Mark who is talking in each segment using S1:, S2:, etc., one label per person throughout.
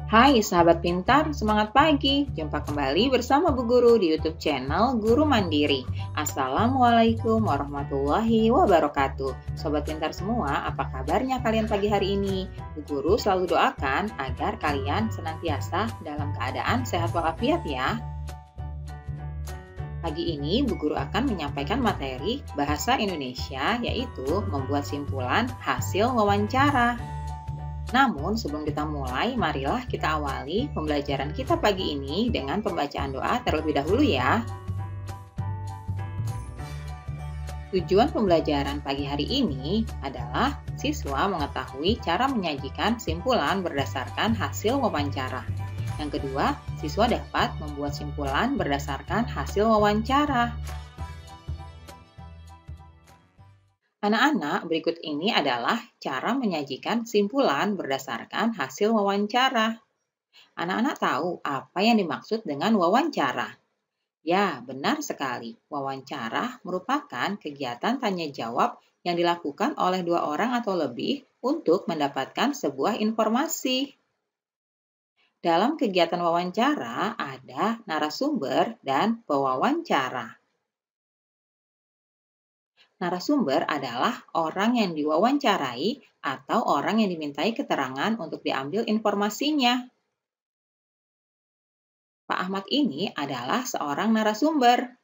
S1: Hai sahabat pintar, semangat pagi. Jumpa kembali bersama Bu Guru di YouTube channel Guru Mandiri. Assalamualaikum warahmatullahi wabarakatuh. Sobat pintar semua, apa kabarnya kalian pagi hari ini? Bu Guru selalu doakan agar kalian senantiasa dalam keadaan sehat walafiat ya. Pagi ini Bu Guru akan menyampaikan materi bahasa Indonesia, yaitu membuat simpulan hasil wawancara. Namun sebelum kita mulai, marilah kita awali pembelajaran kita pagi ini dengan pembacaan doa terlebih dahulu ya. Tujuan pembelajaran pagi hari ini adalah siswa mengetahui cara menyajikan simpulan berdasarkan hasil wawancara. Yang kedua, siswa dapat membuat simpulan berdasarkan hasil wawancara. Anak-anak, berikut ini adalah cara menyajikan simpulan berdasarkan hasil wawancara. Anak-anak tahu apa yang dimaksud dengan wawancara? Ya, benar sekali. Wawancara merupakan kegiatan tanya jawab yang dilakukan oleh dua orang atau lebih untuk mendapatkan sebuah informasi. Dalam kegiatan wawancara ada narasumber dan pewawancara. Narasumber adalah orang yang diwawancarai atau orang yang dimintai keterangan untuk diambil informasinya. Pak Ahmad ini adalah seorang narasumber.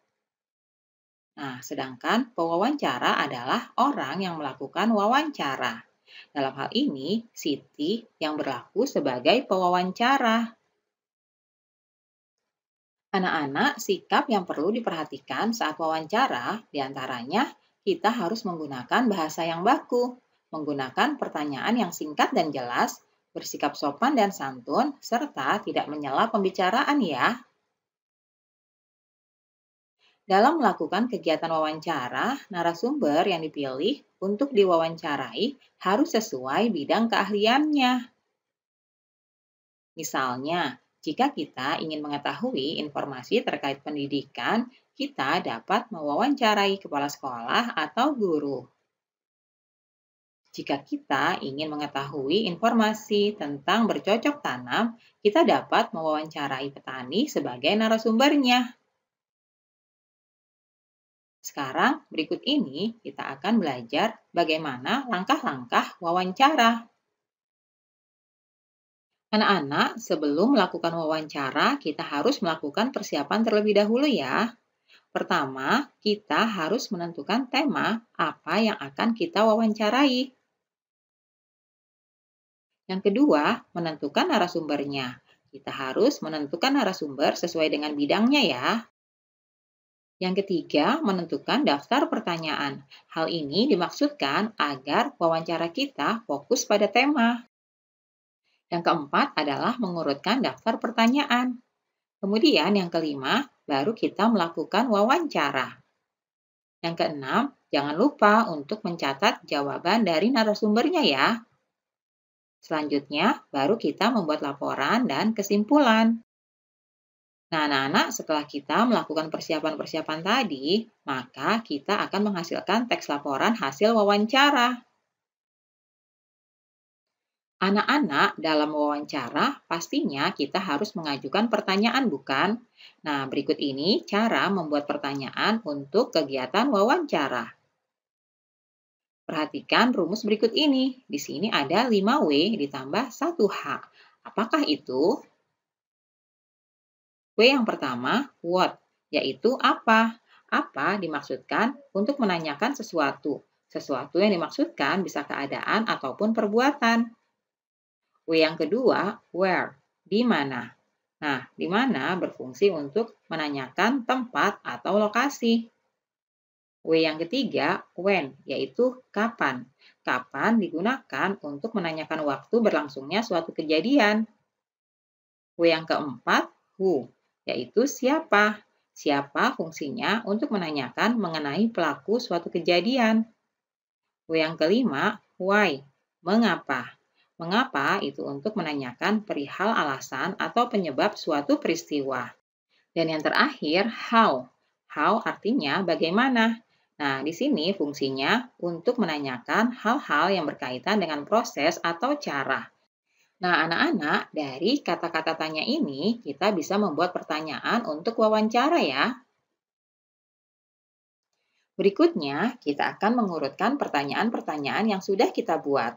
S1: Nah, sedangkan pewawancara adalah orang yang melakukan wawancara. Dalam hal ini, Siti yang berlaku sebagai pewawancara. Anak-anak, sikap yang perlu diperhatikan saat wawancara diantaranya kita harus menggunakan bahasa yang baku, menggunakan pertanyaan yang singkat dan jelas, bersikap sopan dan santun, serta tidak menyela pembicaraan ya. Dalam melakukan kegiatan wawancara, narasumber yang dipilih untuk diwawancarai harus sesuai bidang keahliannya. Misalnya, jika kita ingin mengetahui informasi terkait pendidikan, kita dapat mewawancarai kepala sekolah atau guru. Jika kita ingin mengetahui informasi tentang bercocok tanam, kita dapat mewawancarai petani sebagai narasumbernya. Sekarang, berikut ini kita akan belajar bagaimana langkah-langkah wawancara. Anak-anak, sebelum melakukan wawancara, kita harus melakukan persiapan terlebih dahulu ya. Pertama, kita harus menentukan tema apa yang akan kita wawancarai. Yang kedua, menentukan narasumbernya. Kita harus menentukan narasumber sesuai dengan bidangnya ya. Yang ketiga, menentukan daftar pertanyaan. Hal ini dimaksudkan agar wawancara kita fokus pada tema. Yang keempat adalah mengurutkan daftar pertanyaan. Kemudian yang kelima, baru kita melakukan wawancara. Yang keenam, jangan lupa untuk mencatat jawaban dari narasumbernya ya. Selanjutnya, baru kita membuat laporan dan kesimpulan. Nah, anak-anak, setelah kita melakukan persiapan-persiapan tadi, maka kita akan menghasilkan teks laporan hasil wawancara. Anak-anak, dalam wawancara pastinya kita harus mengajukan pertanyaan, bukan? Nah, berikut ini cara membuat pertanyaan untuk kegiatan wawancara. Perhatikan rumus berikut ini. Di sini ada 5W ditambah 1H. Apakah itu? W yang pertama, what, yaitu apa. Apa dimaksudkan untuk menanyakan sesuatu. Sesuatu yang dimaksudkan bisa keadaan ataupun perbuatan. W yang kedua, where, di mana. Nah, di mana berfungsi untuk menanyakan tempat atau lokasi. W yang ketiga, when, yaitu kapan. Kapan digunakan untuk menanyakan waktu berlangsungnya suatu kejadian. W yang keempat, who, yaitu siapa. Siapa fungsinya untuk menanyakan mengenai pelaku suatu kejadian. W yang kelima, why, mengapa. Mengapa itu untuk menanyakan perihal alasan atau penyebab suatu peristiwa. Dan yang terakhir, how. How artinya bagaimana. Nah, di sini fungsinya untuk menanyakan hal-hal yang berkaitan dengan proses atau cara. Nah, anak-anak, dari kata-kata tanya ini, kita bisa membuat pertanyaan untuk wawancara ya. Berikutnya, kita akan mengurutkan pertanyaan-pertanyaan yang sudah kita buat.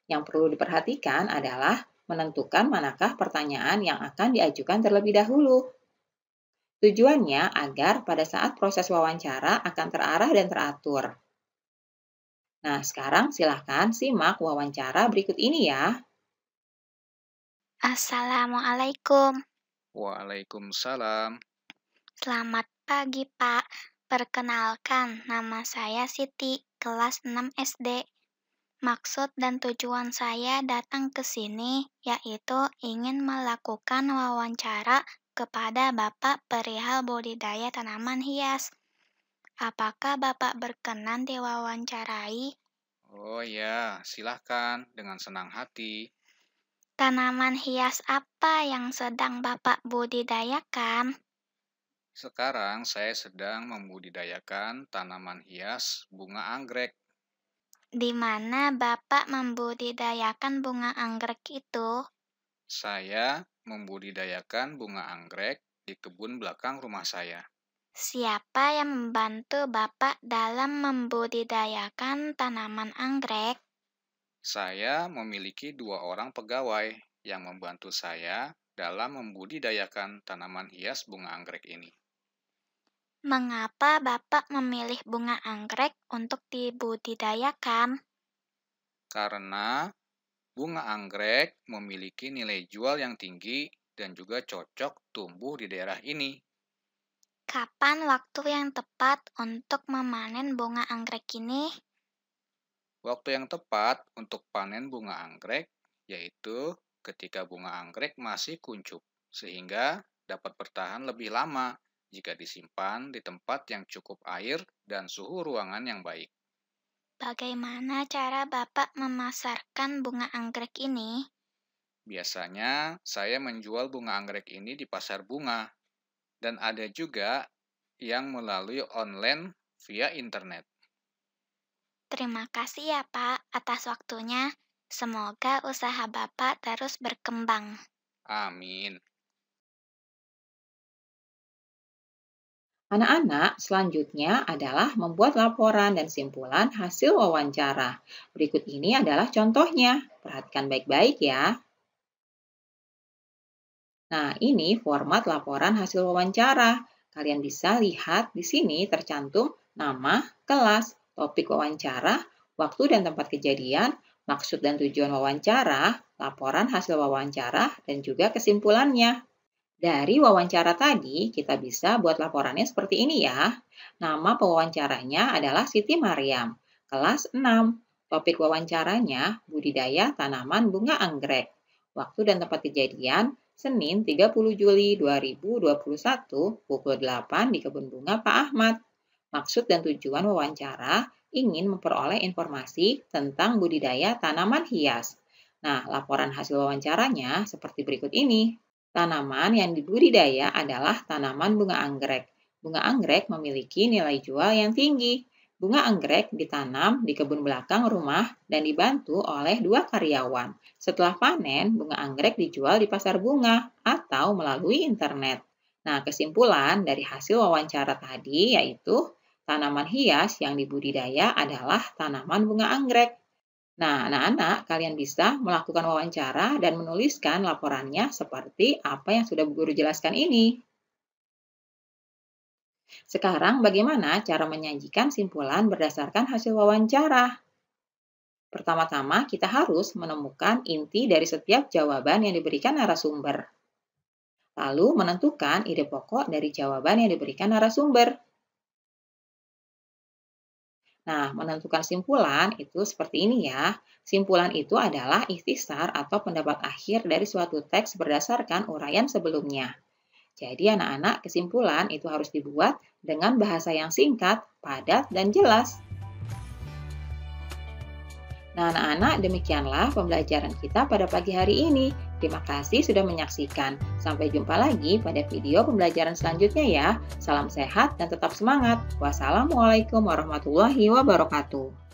S1: Yang perlu diperhatikan adalah menentukan manakah pertanyaan yang akan diajukan terlebih dahulu. Tujuannya agar pada saat proses wawancara akan terarah dan teratur. Nah, sekarang silahkan simak wawancara berikut ini ya.
S2: Assalamualaikum.
S3: Waalaikumsalam.
S2: Selamat pagi, Pak. Perkenalkan, nama saya Siti, kelas 6 SD. Maksud dan tujuan saya datang ke sini yaitu ingin melakukan wawancara kepada Bapak perihal budidaya tanaman hias. Apakah Bapak berkenan diwawancarai?
S3: Oh ya, silahkan dengan senang hati.
S2: Tanaman hias apa yang sedang Bapak budidayakan?
S3: Sekarang saya sedang membudidayakan tanaman hias bunga anggrek.
S2: Di mana Bapak membudidayakan bunga anggrek itu?
S3: Saya membudidayakan bunga anggrek di kebun belakang rumah saya.
S2: Siapa yang membantu Bapak dalam membudidayakan tanaman anggrek?
S3: Saya memiliki 2 orang pegawai yang membantu saya dalam membudidayakan tanaman hias bunga anggrek ini.
S2: Mengapa Bapak memilih bunga anggrek untuk dibudidayakan?
S3: Karena bunga anggrek memiliki nilai jual yang tinggi dan juga cocok tumbuh di daerah ini.
S2: Kapan waktu yang tepat untuk memanen bunga anggrek ini?
S3: Waktu yang tepat untuk panen bunga anggrek yaitu ketika bunga anggrek masih kuncup, sehingga dapat bertahan lebih lama jika disimpan di tempat yang cukup air dan suhu ruangan yang baik.
S2: Bagaimana cara Bapak memasarkan bunga anggrek ini?
S3: Biasanya saya menjual bunga anggrek ini di pasar bunga, dan ada juga yang melalui online via internet.
S2: Terima kasih ya Pak atas waktunya. Semoga usaha Bapak terus berkembang.
S3: Amin.
S1: Anak-anak, selanjutnya adalah membuat laporan dan simpulan hasil wawancara. Berikut ini adalah contohnya. Perhatikan baik-baik ya. Nah, ini format laporan hasil wawancara. Kalian bisa lihat di sini tercantum nama, kelas, topik wawancara, waktu dan tempat kejadian, maksud dan tujuan wawancara, laporan hasil wawancara, dan juga kesimpulannya. Dari wawancara tadi, kita bisa buat laporannya seperti ini ya. Nama pewawancaranya adalah Siti Maryam, kelas 6. Topik wawancaranya budidaya tanaman bunga anggrek. Waktu dan tempat kejadian Senin 30 Juli 2021 pukul 8 di Kebun Bunga Pak Ahmad. Maksud dan tujuan wawancara ingin memperoleh informasi tentang budidaya tanaman hias. Nah, laporan hasil wawancaranya seperti berikut ini. Tanaman yang dibudidaya adalah tanaman bunga anggrek. Bunga anggrek memiliki nilai jual yang tinggi. Bunga anggrek ditanam di kebun belakang rumah dan dibantu oleh 2 karyawan. Setelah panen, bunga anggrek dijual di pasar bunga atau melalui internet. Nah, kesimpulan dari hasil wawancara tadi yaitu tanaman hias yang dibudidaya adalah tanaman bunga anggrek. Nah, anak-anak, kalian bisa melakukan wawancara dan menuliskan laporannya seperti apa yang sudah Bu Guru jelaskan ini. Sekarang, bagaimana cara menyajikan simpulan berdasarkan hasil wawancara? Pertama-tama, kita harus menemukan inti dari setiap jawaban yang diberikan narasumber. Lalu, menentukan ide pokok dari jawaban yang diberikan narasumber. Nah, menentukan simpulan itu seperti ini ya. Simpulan itu adalah ikhtisar atau pendapat akhir dari suatu teks berdasarkan uraian sebelumnya. Jadi anak-anak, kesimpulan itu harus dibuat dengan bahasa yang singkat, padat, dan jelas. Nah, anak-anak, demikianlah pembelajaran kita pada pagi hari ini. Terima kasih sudah menyaksikan. Sampai jumpa lagi pada video pembelajaran selanjutnya ya. Salam sehat dan tetap semangat. Wassalamualaikum warahmatullahi wabarakatuh.